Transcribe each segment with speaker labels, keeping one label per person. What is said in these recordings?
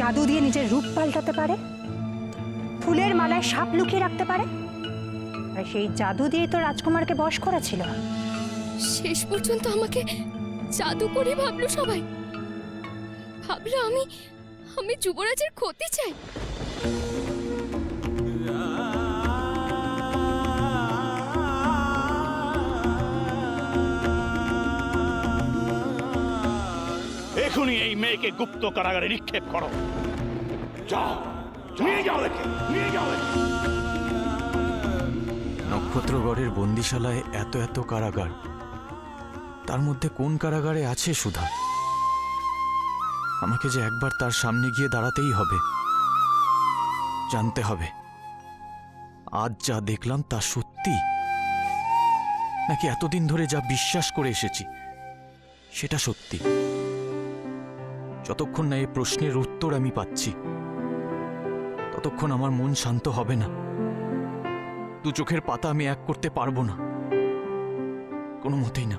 Speaker 1: জাদু দিয়ে নিজের রূপ পাল্টাতে পারে, ফুলের মালায় সাপ লুকিয়ে রাখতে পারে, আর সেই জাদু দিয়ে তো রাজকুমারকে বশ করেছিল।
Speaker 2: শেষ পর্যন্ত আমাকে জাদু করে ভাবলো সবাই, ভাবলো আমি যুবরাজের ক্ষতি চাই।
Speaker 3: এখনই এই মেয়েকে গুপ্ত কারাগারে নিক্ষেপ করো। যাও, নিয়ে যাও একে, নিয়ে যাও একে।
Speaker 4: নক্ষত্রগড়ের বন্দিশালায় এত এত কারাগার, তার মধ্যে কোন কারাগারে আছে সুধা? আমাকে যে একবার তার সামনে গিয়ে দাঁড়াতেই হবে, জানতে হবে আজ যা দেখলাম তা সত্যি, নাকি এতদিন ধরে যা বিশ্বাস করে এসেছি সেটা সত্যি। যতক্ষণ না এই প্রশ্নের উত্তর আমি পাচ্ছি, ততক্ষণ আমার মন শান্ত হবে না। দু চোখের পাতা আমি এক করতে পারবো না, কোনো মতেই না।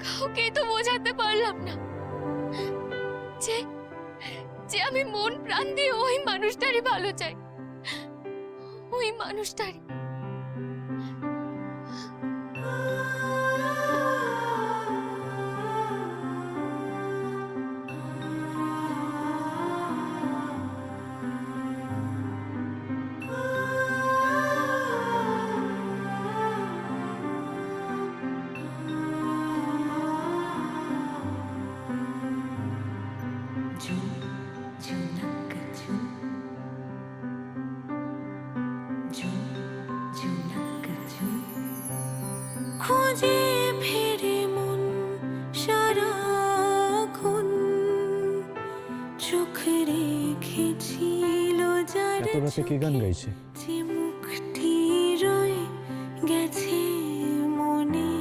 Speaker 2: কাউকে তো বোঝাতে পারলাম না যে যে আমি মন প্রাণ দিয়ে ওই মানুষটারই ভালো চাই, ওই মানুষটারই।
Speaker 5: খোঁজে ফিরে মন সারাক্ষণ, চোখ রেখেছিল যার
Speaker 6: এত রাতে কে গান গাইছে?
Speaker 5: যে মুখটি রয়ে গেছে মনে,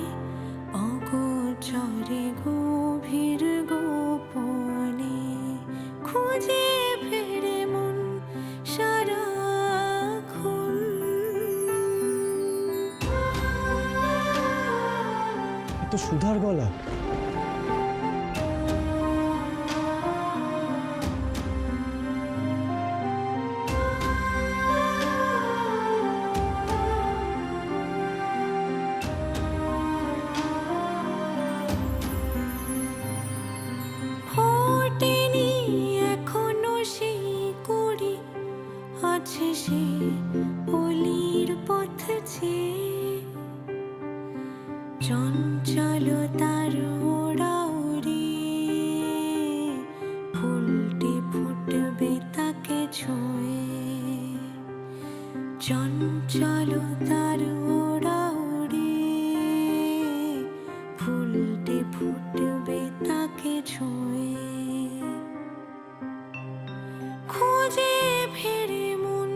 Speaker 5: অগোচরে গভীর গোপনে। খোঁজে ফিরে মন সারাক্ষণ।
Speaker 6: এ তো সুধার গলা।
Speaker 5: ফোটেনি এখনো সেই কুড়ি, আছে সে অলির পথ চেয়ে। চঞ্চলতার ওড়াউড়ি, ফুলটি ফুটবে তাকে ছুঁয়ে। চঞ্চলতার ওড়াউড়ি, ফুলটি ফুটবে তাকে ছুঁয়ে। খোঁজে ফিরে মন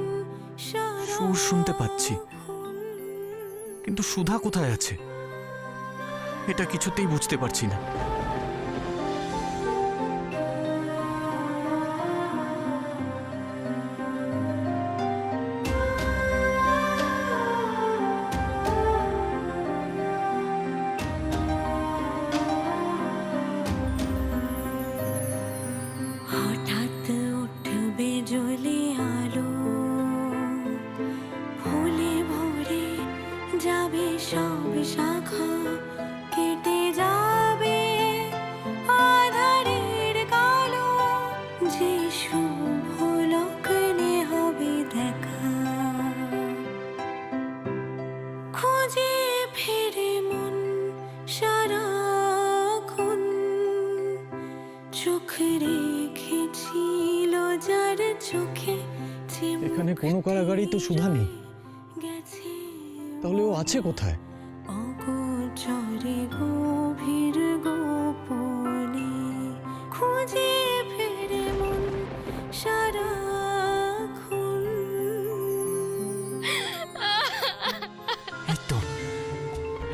Speaker 4: সুর শুনতে পাচ্ছি, কিন্তু সুধা কোথায় আছে এটা কিছুতেই বুঝতে পারছি না।
Speaker 5: হঠাৎ উঠবে জ্বলে আলো, ফুলে ভরে যাবে সব শাখা, কেটে যাবে আধারের কালো, যে শুভ লগ্নে হবে দেখা। খোঁজে ফিরে মন সারাক্ষণ, চোখ রেখেছিল যার চোখে।
Speaker 6: এখানে কোনো কারাগারেই তো সুধা নেই,
Speaker 5: গেছে
Speaker 6: তাহলে ও আছে কোথায়?
Speaker 5: অগোচরে গভীর গোপনে। খুঁজে ফিরে মন সারাক্ষণ।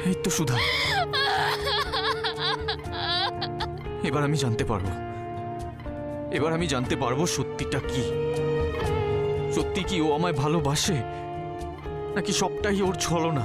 Speaker 4: এই তো সুধা, এবার আমি জানতে পারবো, এবার আমি জানতে পারবো সত্যিটা কি। সত্যি কি ও আমায় ভালোবাসে, নাকি সবটাই ওর ছলনা?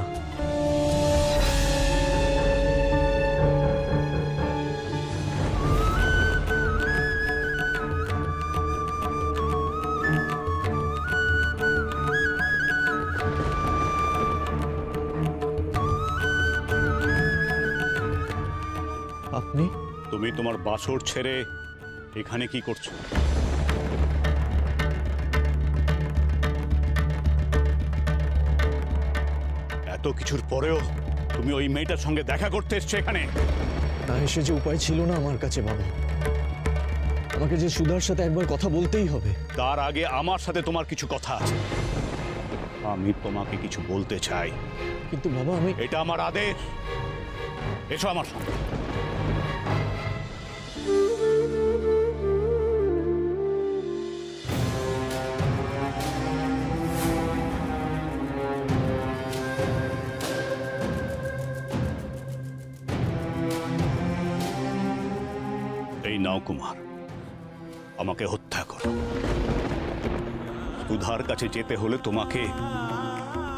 Speaker 6: আপনি?
Speaker 3: তুমি তোমার বাসর ছেড়ে এখানে কি করছো? এত কিছুর পরেও তুমি ওই মেয়েটার সঙ্গে দেখা করতে এসছো এখানে?
Speaker 6: তা এসে যে উপায় ছিল না আমার কাছে বাবা। আমাকে যে সুধার সাথে একবার কথা বলতেই হবে।
Speaker 3: তার আগে আমার সাথে তোমার কিছু কথা আছে। আমি তোমাকে কিছু বলতে চাই।
Speaker 6: কিন্তু বাবা আমি
Speaker 3: এটা আমার আদেশ। এসো আমার সঙ্গে। এই নাও কুমার, আমাকে হত্যা করো। সুধার কাছে যেতে হলে তোমাকে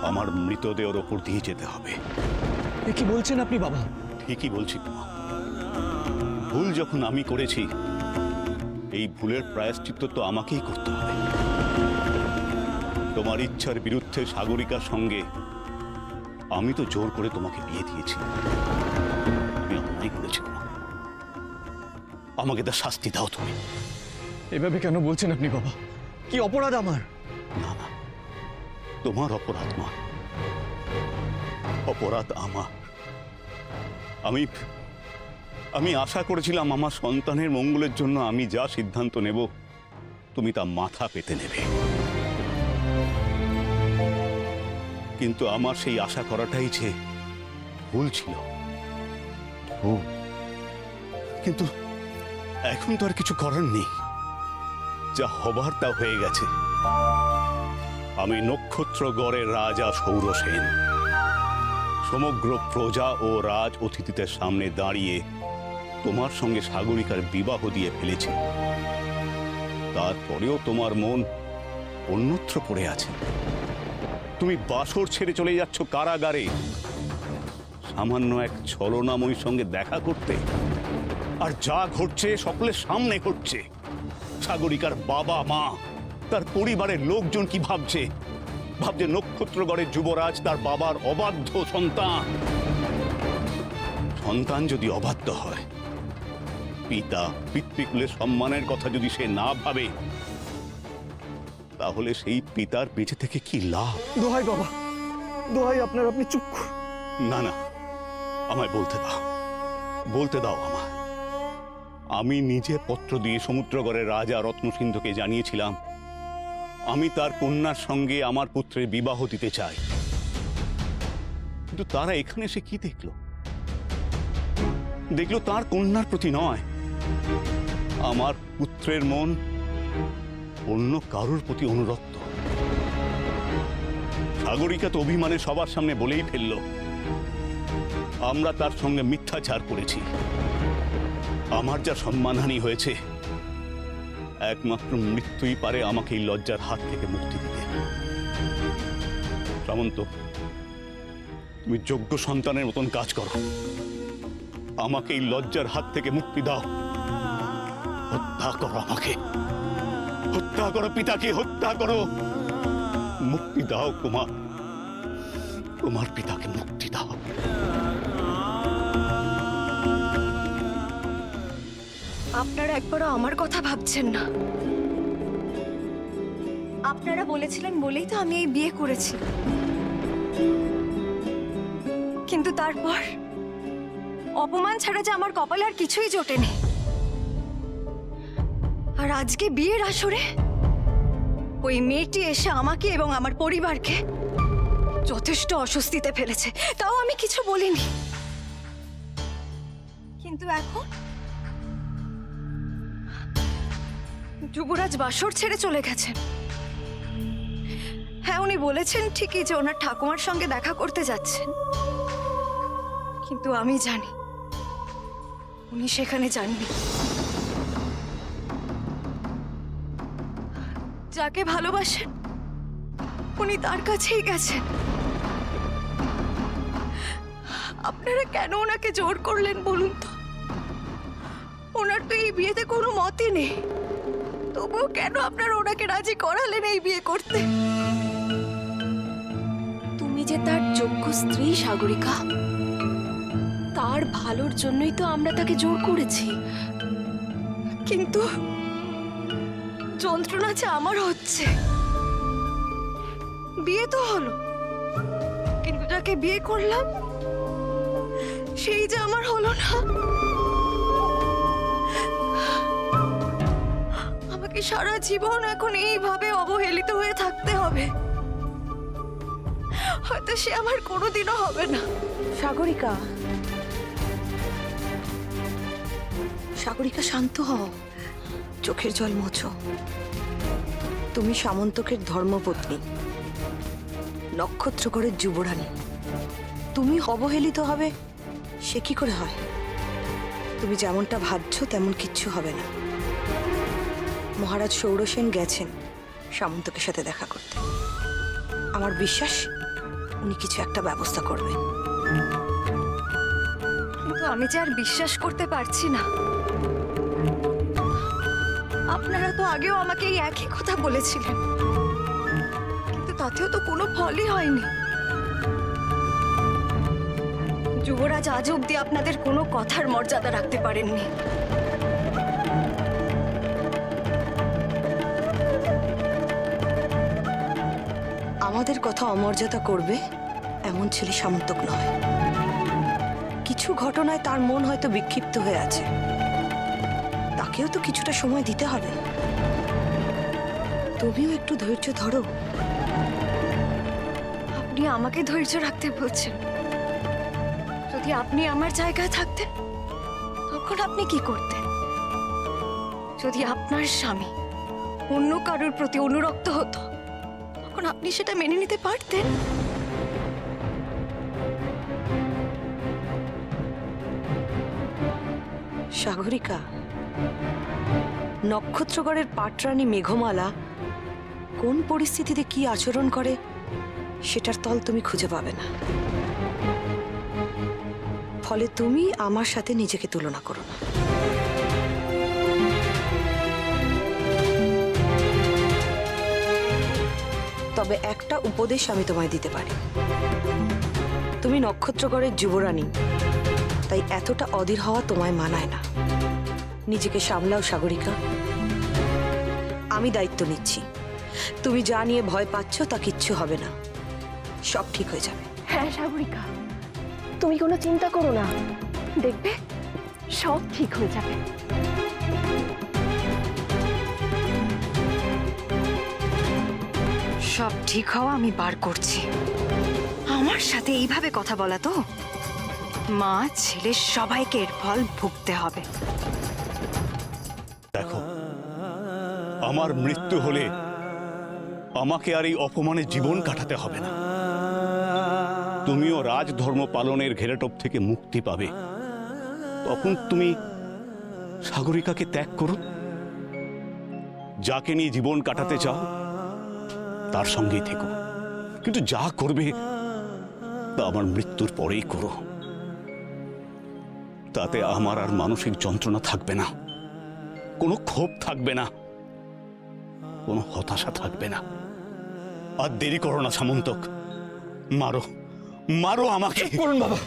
Speaker 3: আমার মৃতদেহের ওপর দিয়ে যেতে হবে।
Speaker 6: এ কি বলছেন আপনি বাবা?
Speaker 3: ঠিকই বলছি কুমার। ভুল যখন আমি করেছি, এই ভুলের প্রায়শ্চিত্ত তো আমাকেই করতে হবে। তোমার ইচ্ছার বিরুদ্ধে সাগরিকার সঙ্গে আমি তো জোর করে তোমাকে বিয়ে দিয়েছি। আমি অন্যায় করেছি কুমার। আমাকে তার শাস্তি দাও তুমি।
Speaker 6: এভাবে কেন বলছেন আপনি বাবা? কি অপরাধ আমার?
Speaker 3: না না, তোমার অপরাধ নয়, অপরাধ আমার। আমি আশা করেছিলাম আমার সন্তানের মঙ্গলের জন্য আমি যা সিদ্ধান্ত নেব তুমি তা মাথা পেতে নেবে, কিন্তু আমার সেই আশা করাটাই যে ভুল ছিল। ভুল। কিন্তু এখন তো আর কিছু করার নেই। যা হবার তা হয়ে গেছে। আমি নক্ষত্রগড়ের রাজা সৌরসেন সমগ্র প্রজা ও রাজ অতিথিদের সামনে দাঁড়িয়ে তোমার সঙ্গে সাগরিকার বিবাহ দিয়ে ফেলেছি। তারপরেও তোমার মন অন্যত্র পড়ে আছে। তুমি বাসর ছেড়ে চলে যাচ্ছ কারাগারে সামান্য এক ছলনাময়ীর সঙ্গে দেখা করতে। আর যা ঘটছে সকলের সামনে ঘটছে। সাগরিকার বাবা মা, তার পরিবারের লোকজন কি ভাবছে? ভাবছে নক্ষত্রগড়ের যুবরাজ তার বাবার অবাধ্য সন্তান। সন্তান যদি অবাধ্য হয়, পিতা পিতৃকুলের সম্মানের কথা যদি সে না ভাবে, তাহলে সেই পিতার বেঁচে থেকে কি লাভ?
Speaker 6: দোহাই বাবা, দোহাই আপনার, আপনি চুপ করুন।
Speaker 3: না না, আমায় বলতে দাও, বলতে দাও আমায়। আমি নিজে পত্র দিয়ে সমুদ্রগড়ের রাজা রত্নসিন্ধুকে জানিয়েছিলাম আমি তার কন্যার সঙ্গে আমার পুত্রের বিবাহ দিতে চাই। কিন্তু তারা এখানে এসে কি দেখলো? দেখলো তার কন্যার প্রতি নয়, আমার পুত্রের মন অন্য কারোর প্রতি অনুরক্ত। সাগরিকা তো অভিমানে সবার সামনে বলেই ফেললো আমরা তার সঙ্গে মিথ্যাচার করেছি। আমার যা সম্মানহানি হয়েছে, একমাত্র মৃত্যুই পারে আমাকে এই লজ্জার হাত থেকে মুক্তি দিতে। সামন্ত, তুমি যোগ্য সন্তানের মতন কাজ করো, আমাকে এই লজ্জার হাত থেকে মুক্তি দাও। হত্যা করো আমাকে, হত্যা করো পিতাকে, হত্যা করো। মুক্তি দাও কুমার, তোমার পিতাকে মুক্তি দাও।
Speaker 7: আপনারা একবারও আমার কথা ভাবছেন না। আপনারা বলেছিলেন বলেই তো আমি এই বিয়ে করেছি, কিন্তু তারপর অপমান ছাড়া যে আমার কপালে আর কিছুই জোটেনি। আর আজকে বিয়ের আসরে ওই মেয়েটি এসে আমাকে এবং আমার পরিবারকে যথেষ্ট অস্বস্তিতে ফেলেছে, তাও আমি কিছু বলিনি। কিন্তু এখন যুবরাজ বাসর ছেড়ে চলে গেছেন। হ্যাঁ, উনি বলেছেন ঠিকই যে ওনার ঠাকুমার সঙ্গে দেখা করতে যাচ্ছেন, কিন্তু আমি জানি উনি সেখানে যাননি। যাকে ভালোবাসেন উনি তার কাছেই গেছেন। আপনারা কেন ওনাকে জোর করলেন বলুন তো? ওনার তো এই বিয়েতে কোনো মতই নেই, তবুও কেন আপনারা ওনাকে রাজি করালেন এই বিয়ে করতে? তুমি যে তার যোগ্য স্ত্রী সাগরিকা, তার ভালোর জন্যই তো আমরা তাকে জোর করেছি, কিন্তু যন্ত্রণা যে আমার হচ্ছে। বিয়ে তো হলো, কিন্তু যাকে বিয়ে করলাম সেই যে আমার হলো না। আমাকে সারা জীবন এখন এইভাবে অবহেলিত হয়ে থাকতে হবে। হয়তো সে আমার কোনোদিনও হবে না। সাগরিকা, সাগরিকা, শান্ত হও, চোখের জল মোছো। তুমি সামন্তকের ধর্মপত্নী, নক্ষত্রগড়ের যুবরানী। তুমি অবহেলিত হবে সে কি করে হয়? তুমি যেমনটা ভাবছো তেমন কিচ্ছু হবে না। মহারাজ সৌরসেন গেছেন সামন্তকের সাথে দেখা করতে। আমার বিশ্বাস উনি কিছু একটা ব্যবস্থা করবেন। কিন্তু আমি যে আর বিশ্বাস করতে পারছি না। আপনারা তো আগেও আমাকে এই একই কথা বলেছিলেন, কিন্তু তাতেও তো কোনো ফলই হয়নি। যুবরাজ আজ অব্দি আপনাদের কোনো কথার মর্যাদা রাখতে পারেননি। আমাদের কথা অমর্যাদা করবে এমন ছেলে সামন্তক নয়। কিছু ঘটনায় তার মন হয়তো বিক্ষিপ্ত হয়ে আছে, তাকেও তো কিছুটা সময় দিতে হবে। তুমিও একটু ধৈর্য ধরো। আপনি আমাকে ধৈর্য রাখতে বলছেন। যদি আপনি আমার জায়গায় থাকতেন তখন আপনি কি করতেন? যদি আপনার স্বামী অন্য কারোর প্রতি অনুরক্ত হতো তখন আপনি সেটা মেনে নিতে পারতেন? সাগরিকা, নক্ষত্রগড়ের পাটরানী মেঘমালা কোন পরিস্থিতিতে কি আচরণ করে সেটার তল তুমি খুঁজে পাবে না। ফলে তুমি আমার সাথে নিজেকে তুলনা করো না। তবে একটা উপদেশ আমি তোমায় দিতে পারি। তুমি নক্ষত্রগড়ের যুবরানী, তাই এতটা অধীর হওয়া তোমায় মানায় না। নিজেকে সামলাও সাগরিকা। আমি দায়িত্ব নিচ্ছি। তুমি যা নিয়ে ভয় পাচ্ছ তা কিচ্ছু হবে না, সব ঠিক হয়ে যাবে।
Speaker 8: হ্যাঁ সাগরিকা, তুমি কোনো চিন্তা করো না, দেখবে সব ঠিক হয়ে যাবে।
Speaker 7: সব ঠিক হওয়া আমি বার করছি। আমার সাথে এইভাবে কথা বলা তো মা ছেলে সবাইকে এর ফল ভুগতে হবে।
Speaker 3: দেখো, আমার মৃত্যু হলে আমাকে আর এই অপমানে জীবন কাটাতে হবে না। তুমিও রাজধর্ম পালনের ঘেরাটোপ থেকে মুক্তি পাবে। তখন তুমি সাগরিকাকে ত্যাগ করো। যাকে নিয়ে জীবন কাটাতে চাও তার সঙ্গেই থেকো, কিন্তু যা করবে তা আমার মৃত্যুর পরেই করো। তাতে আমার আর মানসিক যন্ত্রণা থাকবে না, কোনো ক্ষোভ থাকবে না, কোনো হতাশা থাকবে না। আর দেরি করো না সামন্তক, মারো মারো আমাকে।
Speaker 6: করুন বাবা,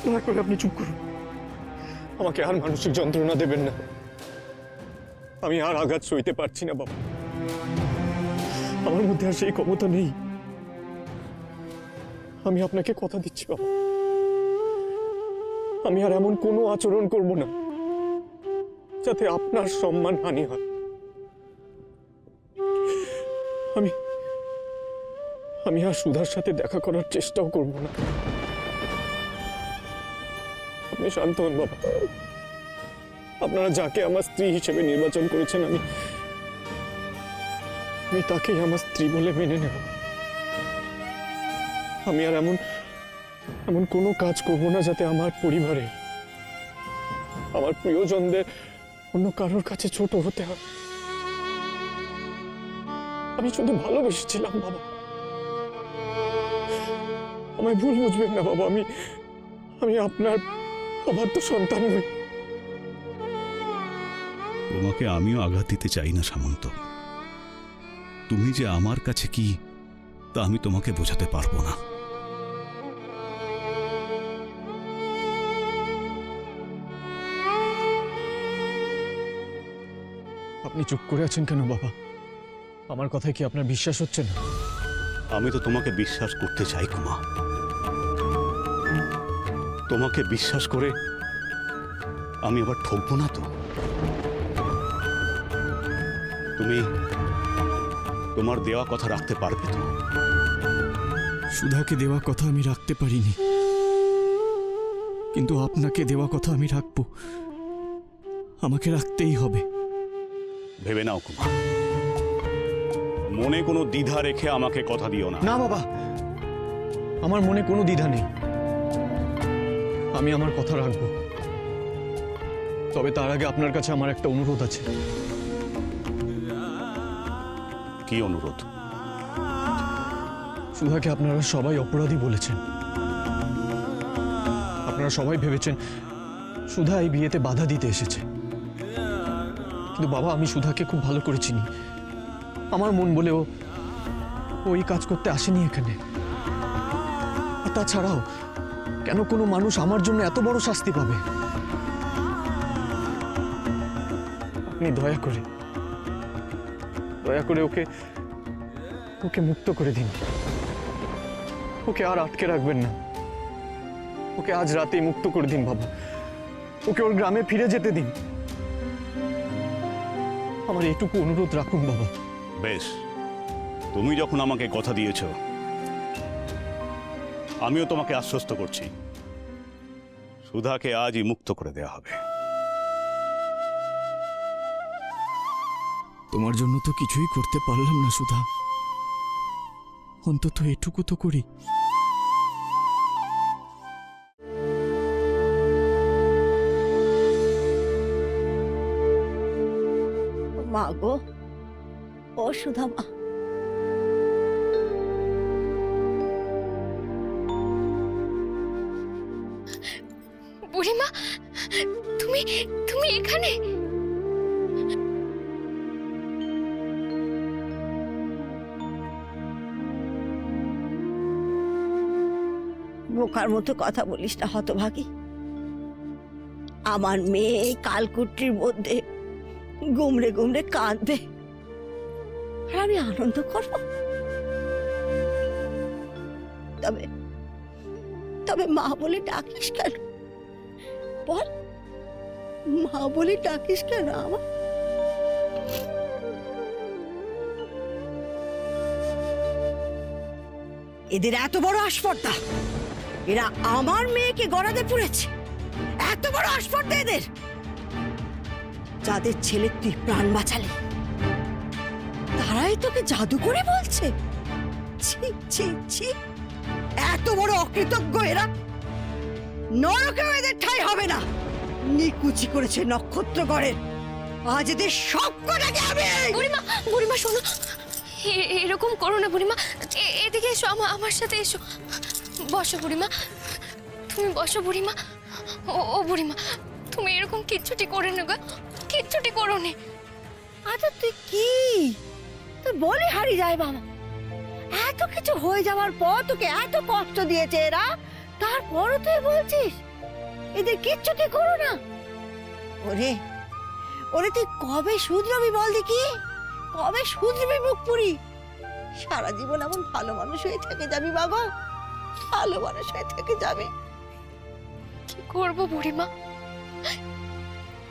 Speaker 6: দয়া করে আপনি চুপ করুন। আমাকে আর মানসিক যন্ত্রণা দেবেন না। আমি আর আঘাত সইতে পারছি না বাবা। আমার মধ্যে আর সেই ক্ষমতা নেই। আমি আপনাকে কথা দিচ্ছি বাবা, আমি আর এমন কোনো আচরণ করব না যাতে আপনার সম্মান হানি হয়। আমি আর সুধার সাথে দেখা করার চেষ্টাও করব না। আপনি শান্ত হন বাবা। আপনারা যাকে আমার স্ত্রী হিসেবে নির্বাচন করেছেন আমি তাকেই আমার স্ত্রী বলে মেনে নেব। আমি আর এমন কোনো কাজ করব না যাতে আমার পরিবারে, আমার প্রিয়জনদের অন্য কারোর কাছে ছোট হতে হয়। আমি শুধু ভালোবেসেছিলাম বাবা, আমায় ভুল বুঝবেন না বাবা। আমি আপনার অবাধ্য সন্তান নই।
Speaker 3: তোমাকে আমিও আঘাত দিতে চাই না সামন্ত। তুমি যে আমার কাছে কি তা আমি তোমাকে বোঝাতে পারবো না।
Speaker 6: আপনি চুপ করে আছেন কেন বাবা? আমার কথায় কি আপনার বিশ্বাস হচ্ছে না?
Speaker 3: আমি তো তোমাকে বিশ্বাস করতে চাই কুমা। তোমাকে বিশ্বাস করে আমি আবার ঠকবো না তো। তুমি তোমার দেওয়া কথা রাখতে পারবে তো?
Speaker 6: সুধাকে দেওয়া কথা আমি রাখতে পারিনি, কিন্তু আপনাকে দেওয়া কথা আমি রাখবো। আমাকে রাখতেই হবে।
Speaker 3: ভেবে নাও কুমা, মনে কোনো দ্বিধা রেখে আমাকে কথা দিও না।
Speaker 6: না বাবা, আমার মনে কোনো দ্বিধা নেই। আমি আমার কথা রাখবো। তবে তার আগে আপনার কাছে আমার একটা অনুরোধ আছে।
Speaker 3: কি অনুরোধ?
Speaker 6: সুধাকে আপনারা সবাই অপরাধী বলেছেন। আপনারা সবাই ভেবেছেন সুধা এই বিয়েতে বাধা দিতে এসেছে, কিন্তু বাবা আমি সুধাকে খুব ভালো করে চিনি। আমার মন বলেও ওই কাজ করতে আসেনি এখানে। আর তাছাড়াও কেন কোনো মানুষ আমার জন্য এত বড় শাস্তি পাবে? আপনি দয়া করে ওকে ওকে মুক্ত করে দিন। ওকে আর আটকে রাখবেন না। ওকে আজ রাতেই মুক্ত করে দিন বাবা। ওকে ওর গ্রামে ফিরে যেতে দিন। আমার এইটুকু অনুরোধ রাখুন বাবা।
Speaker 3: বেশ, তুমি যখন আমাকে কথা দিয়েছ, আমিও তোমাকে আশ্বস্ত করছি, সুধাকে আজই মুক্ত করে দেয়া হবে।
Speaker 6: তোমার জন্য তো কিছুই করতে পারলাম না সুধা, অন্তত এটুকু তো করি।
Speaker 9: মা গো, ও সুধা মা,
Speaker 2: বুড়িমা, তুমি তুমি এখানে?
Speaker 9: বোকার মতো কথা বলিস না হতভাগী। আমার মেয়ে কালকুট্রির মধ্যে গুমড়ে গুমড়ে কাঁদবে, আর আমি আনন্দ করব? তবে তবে মা বলে ডাকিস কেন বল? মা বলে ডাকিস কেন আমার? এদের এত বড় আসপর্দা, এরা আমার মেয়েকে গড়াতে পুড়েছে। এত বড় আসপর্দা এদের, যাদের ছেলে তুই প্রাণ বাঁচালি তারাই তোকে জাদু করে বলছে। ছি ছি ছি, এত বড় অকৃতজ্ঞ এরা। নরকেও এদের ঠাঁই হবে না। নিকুচি করেছে নক্ষত্রগড়ের। আজ এদের সব কটাকে আমি।
Speaker 2: বুড়িমা, বুড়িমা শোনো, এরকম করো না বুড়িমা। এদিকে এসো, আমার সাথে এসো। বসো বুড়িমা, তুমি বসো বুড়িমা। ও বুড়িমা, তুমি এরকম কিচ্ছুটি করে না গো, কিচ্ছুটি করো নি।
Speaker 9: আচ্ছা তুই কি, তুই বলে হারিয়ে যায় বাবা। এত কিছু হয়ে যাওয়ার পর তোকে এত কষ্ট দিয়েছে এরা, তারপরও তুই বলছিস এদের কিচ্ছুটি করো না? ওরে ওরে, তুই কবে শুধরাবি বল দেখি? কবে শুধরবি মুখ পুরি? সারা জীবন এমন ভালো মানুষ হয়ে থেকে যাবি বাবা, ভালো মানুষ হয়ে থেকে যাবি।
Speaker 2: কি করবো বুড়িমা,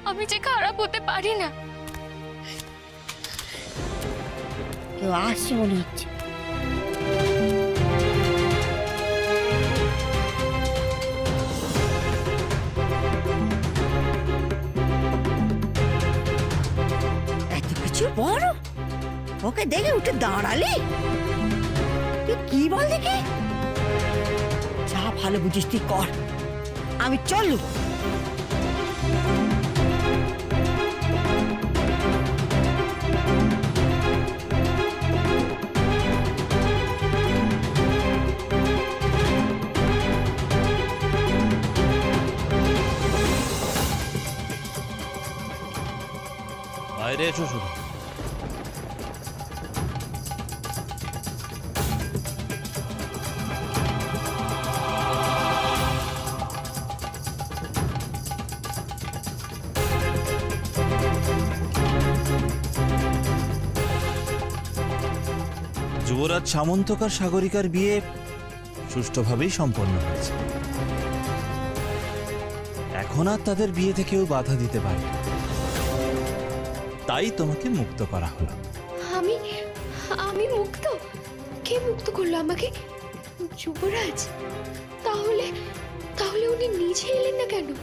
Speaker 2: আমি যে খারাপ হতে পারি না।
Speaker 9: কেউ আসছে মনে হচ্ছে। এত কিছু বড়, ওকে দেখে উঠে দাঁড়ালি? তুই কি বল দেখি? যা ভালো বুঝিস তুই কর, আমি চললু।
Speaker 4: বাইরে এসো শুধু।
Speaker 10: যুবরাজ সামন্তকার সাগরিকার বিয়ে সুষ্ঠুভাবেই সম্পন্ন হয়েছে। এখন আর তাদের বিয়েতে কেউ বাধা দিতে পারে না। তাই তোমাকে মুক্ত করা হলো।
Speaker 2: আমি আমি মুক্ত? কে মুক্ত করলো আমাকে? যুবরাজ? তাহলে তাহলে উনি নিজে এলেন না কেন?